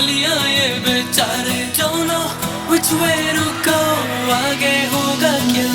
गलियां ये बेचारे don't know which way to go, आगे होगा क्या।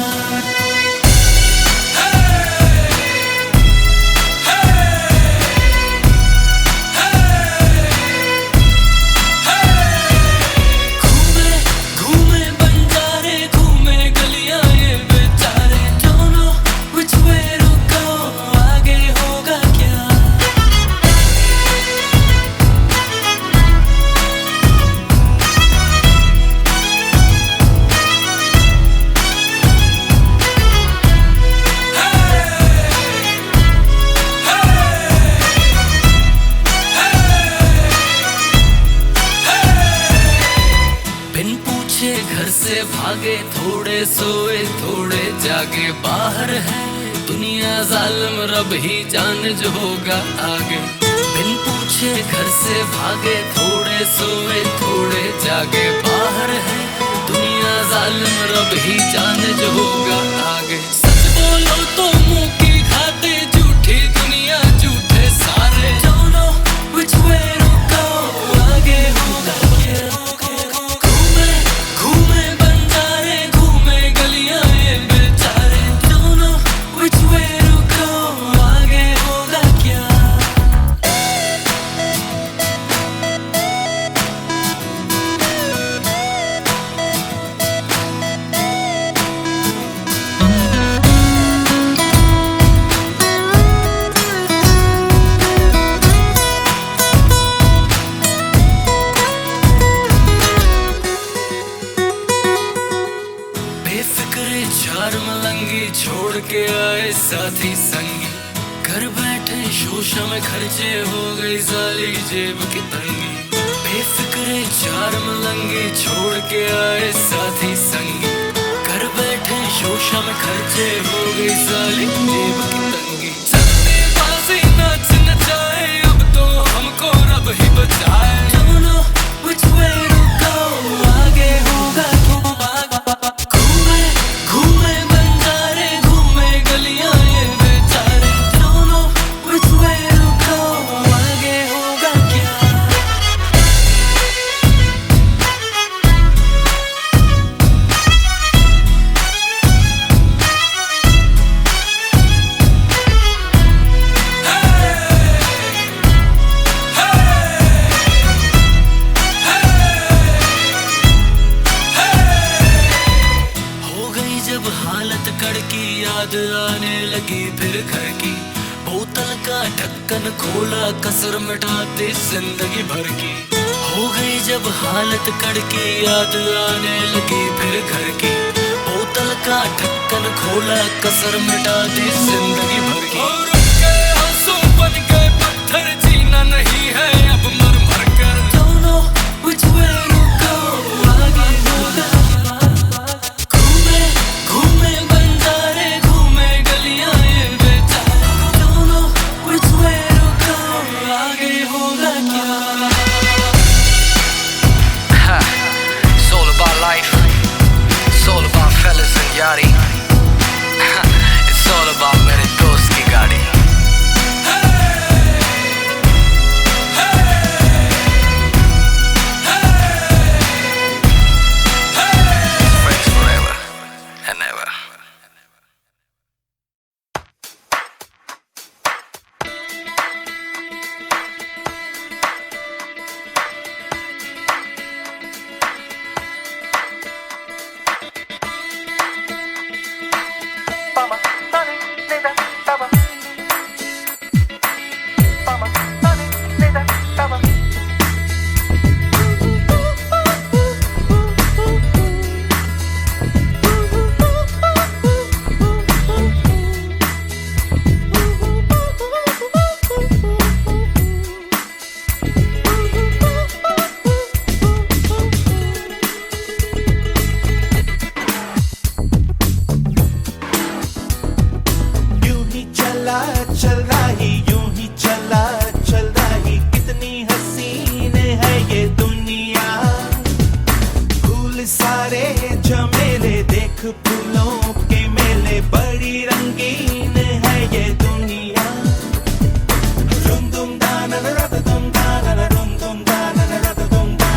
घर से भागे, थोड़े सोए थोड़े जागे, बाहर है दुनिया जालिम, रब ही जाने जो होगा आगे। बिन पूछे घर से भागे, थोड़े सोए थोड़े जागे, बाहर है दुनिया जालिम, रब ही जाने जो होगा आगे। सच बोलो तो मुंह की खाते, झूठी दुनिया झूठे सारे don't know which way to go, आगे होगा क्या। चार मलंगी छोड़ के आए साथी संगी, घर बैठे शोशा में खर्चे हो गई साली जेब की तंगी। बेफिक्रे चार मलंगी छोड़ के आए साथी संगी, घर बैठे शोशा में खर्चे हो गई साली जेब की तंगी। चलते बाजी नाच नचाए, अब तो हमको रब ही बचाए don't know which way to go, आगे होगा क्या। हालत कड़की, याद आने लगी फिर घर की, बोतल का ढक्कन खोला, कसर मिटा दी जिंदगी भर की। हो गई जब हालत कड़की, याद आने लगी फिर घर की, बोतल का ढक्कन खोला, कसर मिटा दी जिंदगी भर की। और उनके आंसू बन गए पत्थर, जीना नहीं है अब मर मर कर don't know which way to go, आगे होगा। It's all about मेरे दोस्त की गाड़ी। Friends forever and ever। फूलों के मेले बड़ी रंगीन है ये दुनिया। रुम दुम दाना रत दुम दाना रुम दुम दाना रत दुम दाना।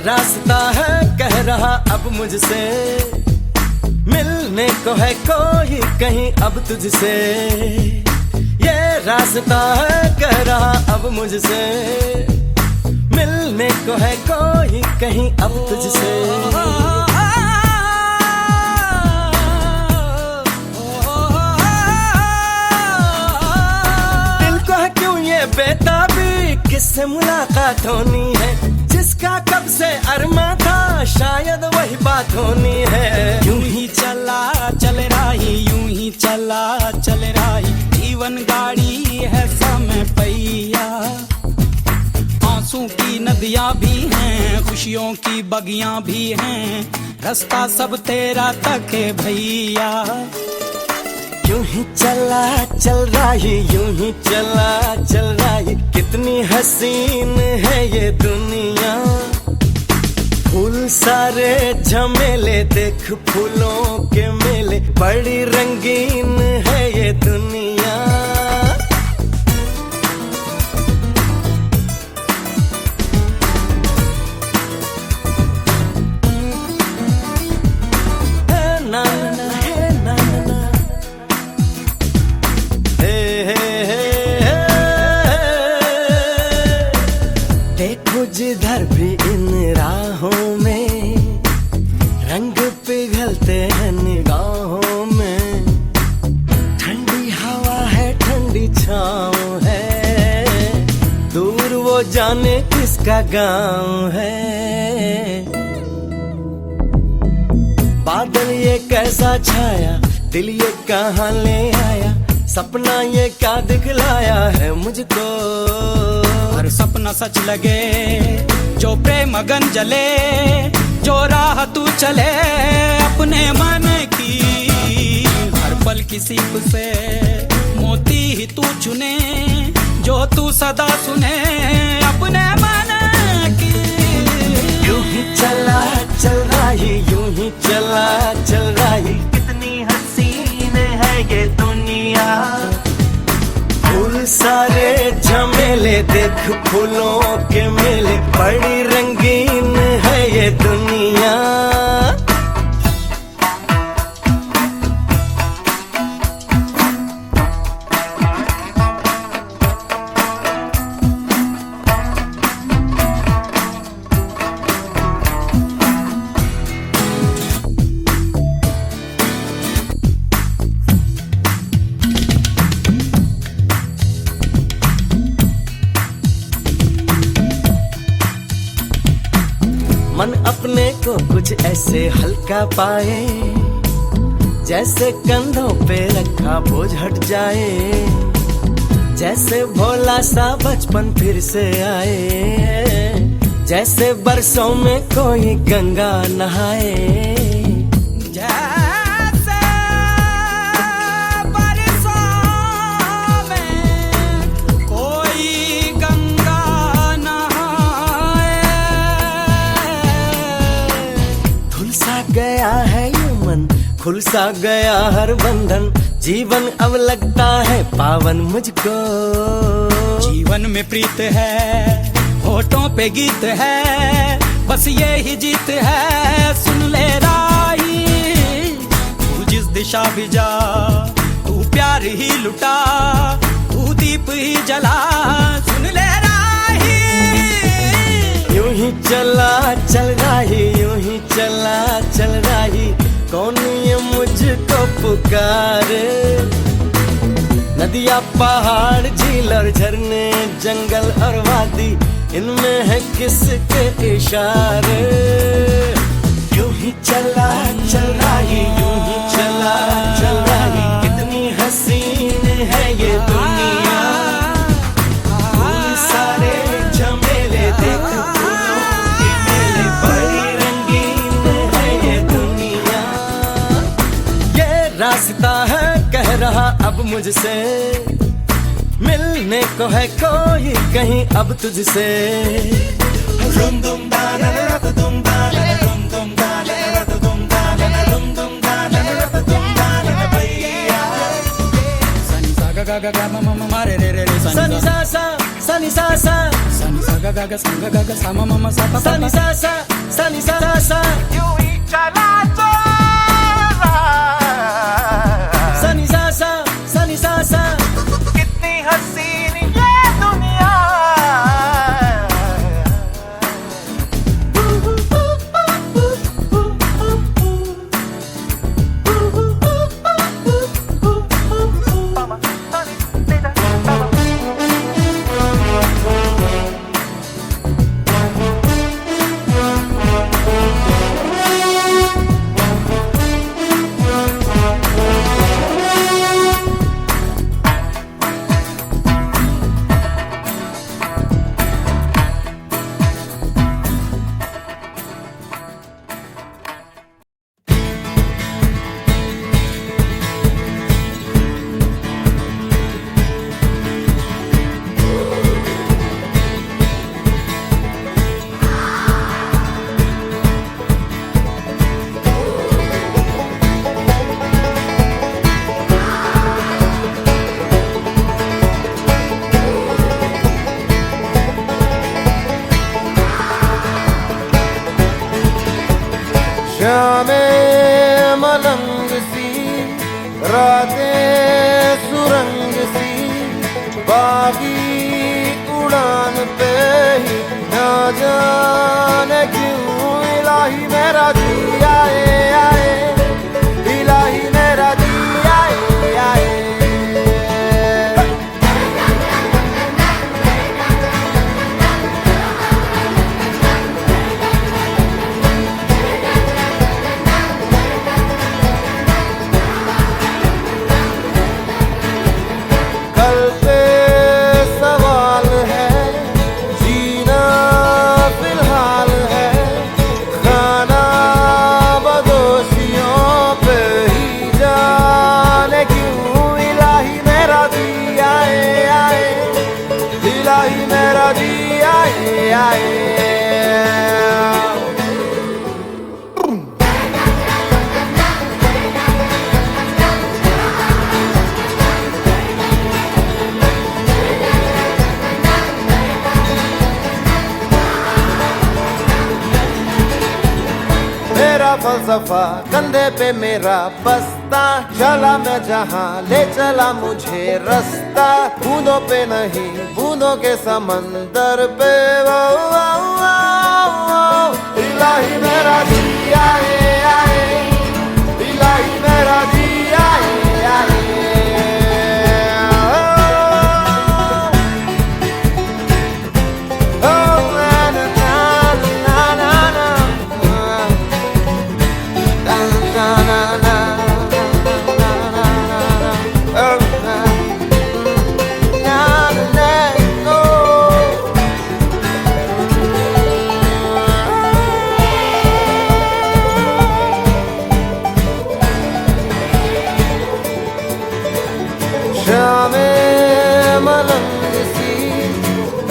रास्ता है कह रहा अब मुझसे, मिलने को है कोई कहीं अब तुझसे। ये रास्ता है कह रहा अब मुझसे, मिलने को है कोई कहीं अब तुझसे। दिल को है क्यों ये बेताबी, किससे मुलाकात होनी है, जिसका कब से अरमा था शायद वही बात होनी है। यूं ही चला चल रही, यूं ही चला चल रही, जीवन गाड़ी है समय पहिया। आंसू की नदियां भी हैं, खुशियों की बगियां भी हैं, रास्ता सब तेरा तक है भैया। यूं ही चला चल रही, यूं ही चला चल रही, कितनी हसीन है ये दुनिया। फूल सारे झमेले देख फूलों के मेले, बड़ी रंगीन है ये दुनिया। ना ना है ना ना, देखो जिधर भी इन राहों में, रंग पिघलते हैं निगाहों में। ठंडी हवा है ठंडी छाँव है, दूर वो जाने किसका गाँव है। बादल ये कैसा छाया, दिल ये कहाँ ले आया, सपना ये क्या दिखलाया है मुझको। हर सपना सच लगे, जो प्रेम अगन जले, जो राह तू चले अपने मन की। हर पल की सीप से मोती ही तू चुने, जो तू सदा सुने अपने मन की। यूं ही चला चल रही, यूं ही चला चल रही, कितनी हसीन है ये दुनिया। फूल सारे झमेले देख फूलों के मेले, बड़ी रंगीन है ये दुनिया। मन अपने को कुछ ऐसे हल्का पाए, जैसे कंधों पे रखा बोझ हट जाए। जैसे भोला सा बचपन फिर से आए, जैसे बरसों में कोई गंगा नहाए। जैसे बरसों में कोई गंगा नहाए। धुल सा गया है ये मन, खुल सा गया हर बंधन, जीवन अब लगता है पावन मुझको। जीवन में प्रीत है, होठों पे गीत है, बस ये ही जीत है। सुन ले राही, तू जिस दिशा भी जा, तू प्यार ही लुटा, तू दीप ही जला। सुन ले राही, यूं ही चला चल रही, यूं ही चला चल रही, कौन ये मुझको पुकारे। नदियाँ पहाड़ झील और झरने, जंगल और वादी, इनमें है किसके इशारे। यूं ही चला चल रही, यूं ही चला चल रही, कितनी हसीन है ये दुनिया। फूल सारे झमेले देख फूलों के मेले, बड़ी रंगीन है ये दुनिया। ये वास्ता है कह रहा अब मुझसे, मिलने को है कोई कहीं अब तुझसे। Rum dum da na na ra dum da na na rum dum da na na ra dum da na na rum dum da na na ra dum da na na भैया। सनी सा गा गा गा गा मा मा मा मा रे रे रे रे सनी सा सा सनी सा सा सनी सा गा गा गा सा गा गा गा सा मा मा मा सा पा पा सनी सा सा सनी सा सा यूं ही चला जा सनी सा सा सनी सा सा। कितनी हसीन ये दुनिया। शामें मलंग सी रातें सुरंग सी, बागी उड़ान पे ही ना जाने क्यों इलाही मेरा जी आए आए, इलाही मेरा जी आए आए। कल पे सवाल है, जीना फिलहाल है, खाना बदोशियों पे ही जाने क्यों इलाही मेरा जी आए आए, इलाही मेरा जी आए आए। मेरा फलसफा कंधे पे मेरा बस्ता, चला मैं जहाँ ले चला मुझे रास्ता, बूंदों पे नहीं बूंदों के समंदर पे। वो, वो, वो, वो, इलाही मेरा जी आए आए, इलाही मेरा जी आए आए। शामें मलंग सी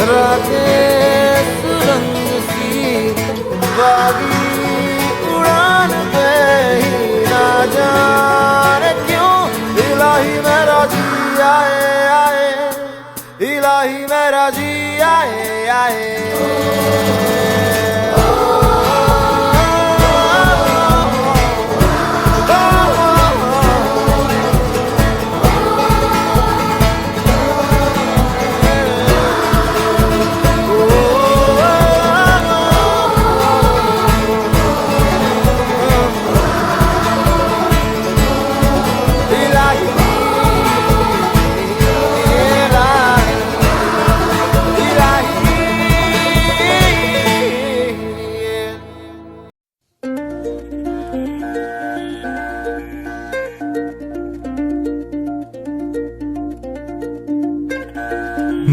रातें सुरंग सी, बागी उड़ान पे ही ना जाने क्यों इलाही मेरा जी आए आए, इलाही मेरा जी आए आए।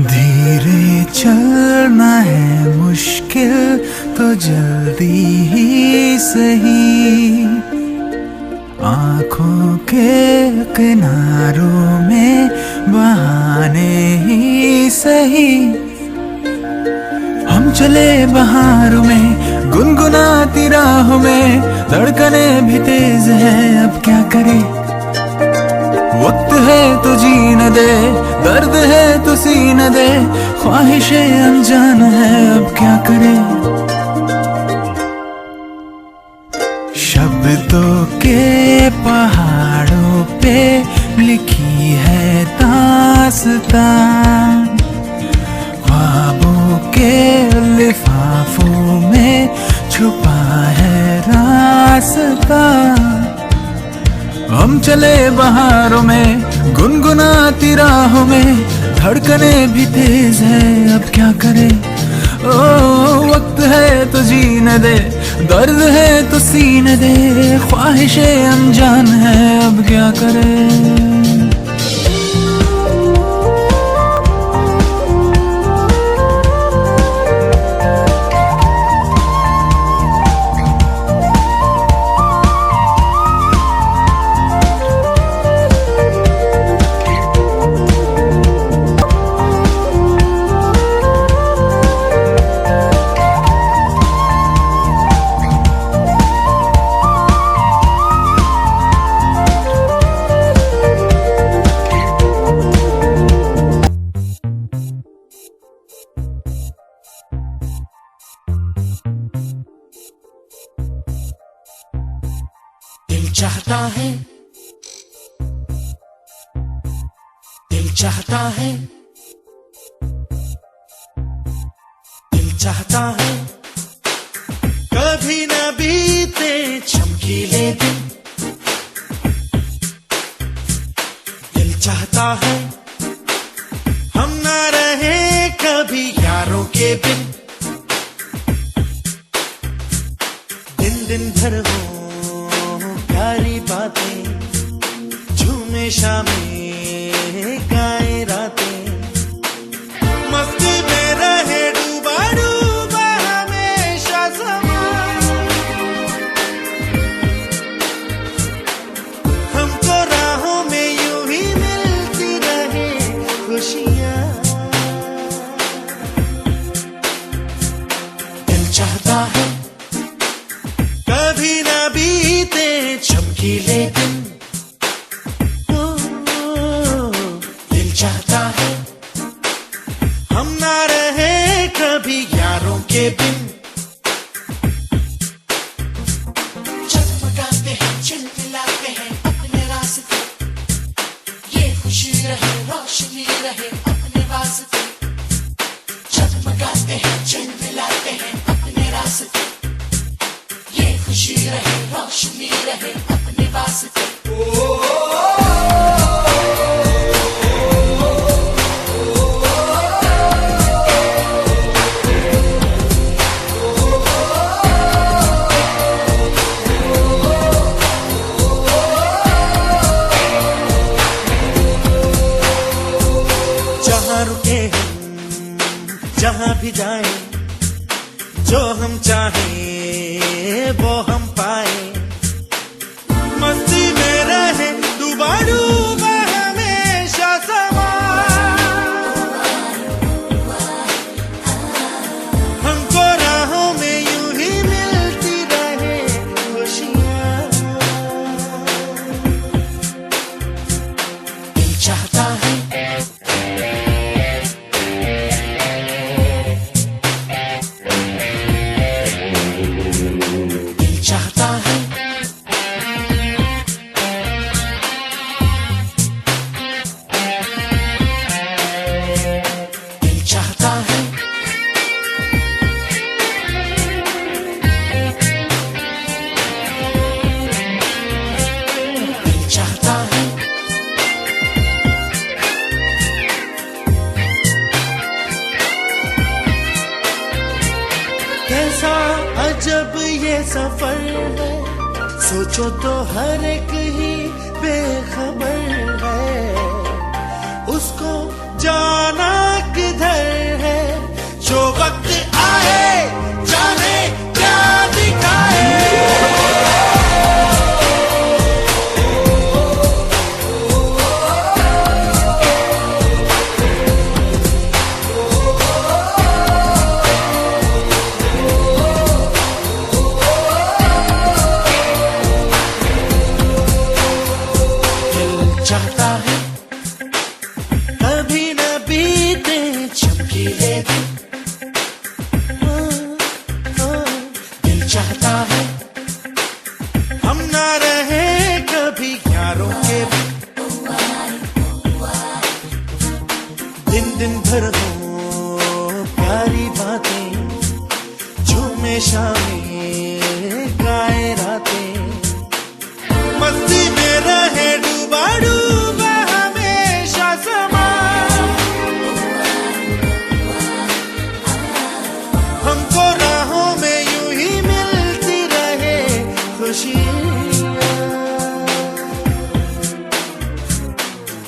धीरे चलना है मुश्किल तो जल्दी ही सही, आंखों के किनारों में बहाने ही सही, हम चले बहारों में गुनगुनाती राहों में, धड़कने भी तेज है अब क्या करे। वक्त है तो जीने दे, दर्द है तो सीने दे, ख्वाहिशें अनजान है अब क्या करे। शब्दों के पहाड़ों पे लिखी है दास्तां, ख्वाबों के लिफाफों में छुपा है रास्ता। हम चले बहारों में गुनगुनाती राहों में, धड़कने भी तेज है अब क्या करे। ओ वक्त है तो जीने दे, दर्द है तो सीने दे, ख्वाहिशें अनजान है अब क्या करे। दिल चाहता है, दिल चाहता है, दिल चाहता है, कभी न बीते चमकीले दिन। दिल चाहता है हम न रहे कभी यारों के बिन, दिन दिन भर हो प्यारी बातें, झूमे शामें गाए रातें, मस्ती में रहे डूबा डूबा हमेशा समा। हमको राहों में यूं ही मिलती रहे खुशियाँ। दिल चाहता है कभी ना बीते चमकीले दिन। दिल चाहता है हम ना रहे कभी यारों के बिन। जगमगाते हैं चिलमिलाते हैं अपने रास्ते, ये खुशी रहे रोशनी रहे अपने वास्ते। जगमगाते हैं चिलमिलाते हैं अपने रास्ते, ये खुशी रहे रोशनी रहे अपने वास्ते। जहाँ रुके हम जहाँ भी जाए, जो हम चाहे वो हम पाए, मस्ती में रहे डूबा डूबा हमेशा समा। हमको राहों में यूं ही मिलती रहे खुशियाँ। दिल चाहता है चाहता है दिल चाहता है दिल चाहता है। कैसा अजब ये सफर है, सोचो तो हर एक ही बेखबर है। उसको जाना किधर है, जो वक्त आए जाने क्या दिखाए। चाहता है कभी न बीते चमकीले दिन। दिल चाहता है हम ना रहे कभी यारों के बिन। दिन दिन भर हो प्यारी बातें, झूमे शामें गाए रातें, मस्ती में रहे डूबा डूबा हमेशा समा। हमको राहों में यूं ही मिलती रहे खुशियाँ।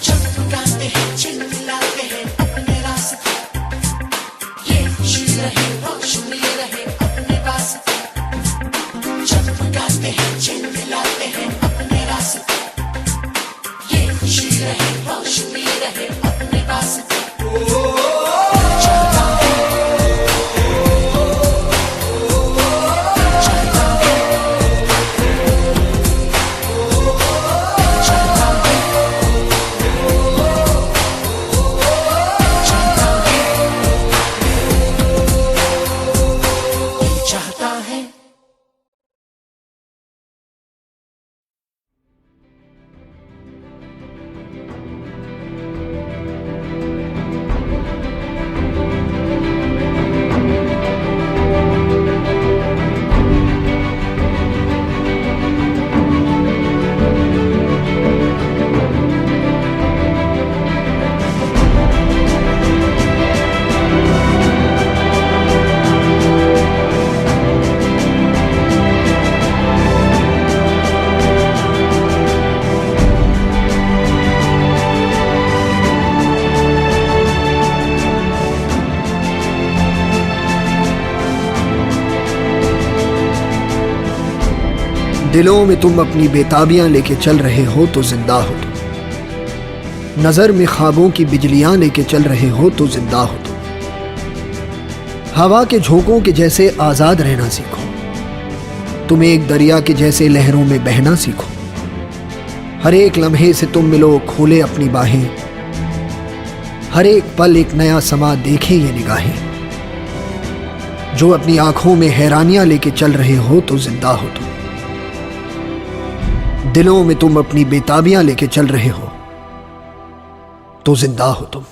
चमकाते हैं चिल्लाते हैं अपने रास्ते, ये खुशी रहे रोशनी रहे अपने वास्ते। चमकाते हैं चिल्लाते हैं अपने रास्ते, ये खुशी रहे रोशनी रहे अपने वास्ते। चाहता है चाहता है चाहता है चाहता है। दिलों में तुम अपनी बेताबियां लेके चल रहे हो तो जिंदा हो तुम। नजर में ख्वाबों की बिजलियां लेके चल रहे हो तो जिंदा हो तुम। हवा के झोंकों के जैसे आजाद रहना सीखो। तुम एक दरिया के जैसे लहरों में बहना सीखो। हर एक लम्हे से तुम मिलो खोले अपनी बाहें। हर एक पल एक नया समा देखे ये निगाहें। जो अपनी आंखों में हैरानियां लेके चल रहे हो तो जिंदा हो तुम। दिलों में तुम अपनी बेताबियां लेके चल रहे हो तो जिंदा हो तुम।